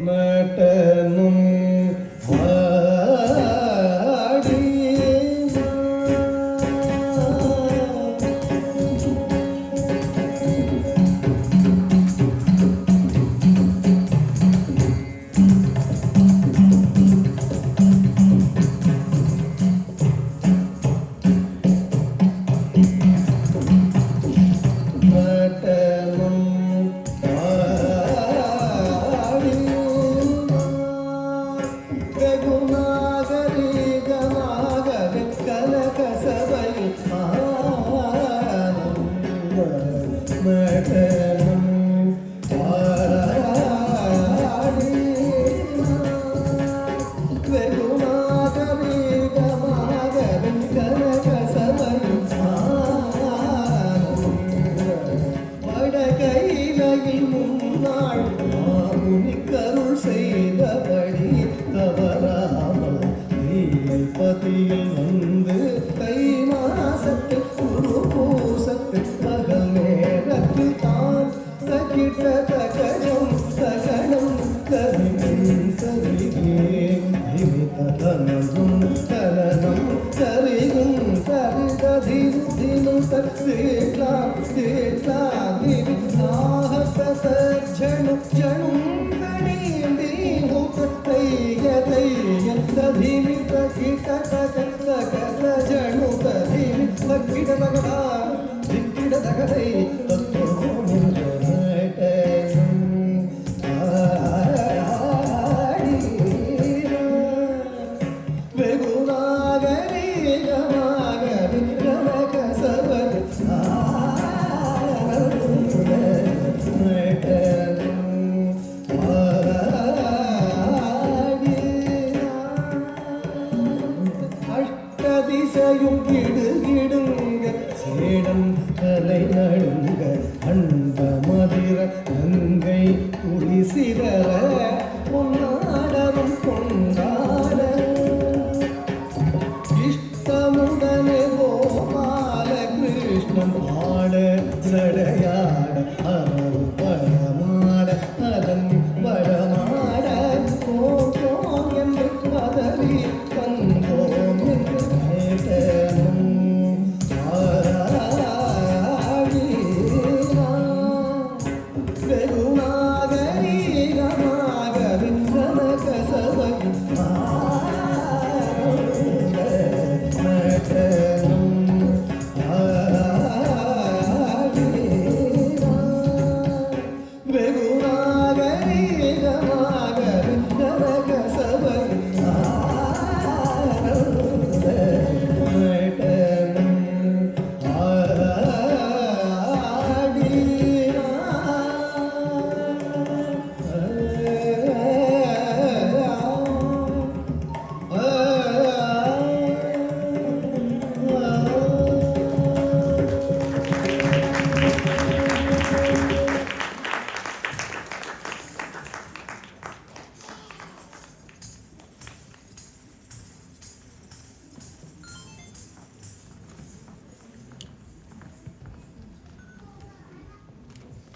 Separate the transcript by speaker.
Speaker 1: மட்டனும் கையில் முன்னாள் கருள் செய்தபடி தவறாமல் பதியில் வந்து தை மாசத்தில் குரு பூசத்தில் பகல் நேரத்தில் தான் தகிட்ட தகனம் தகனம் கரிகும் கரிகேன் தனதும் தனனம் கரிகும் கரிததிரும் தீர்த்தா தீர்த்தா ஜனு ஜனும் கணீந்தி முகத்தை யதை யந்ததிமி தகிட தகத கத ஜனு ததிமி தகிட தகதா திக்கிட தகதை தத்துவம் ஜனட்டை அதிசயும் கிடுகிடுங்க சேடம் தலை நடுங்க அண்ட மதிர நங்கை குளிசிதற பொன்னாடரும் கொண்டாட இஷ்டமுடனே கோபால கிருஷ்ணன் ஆட சடையாட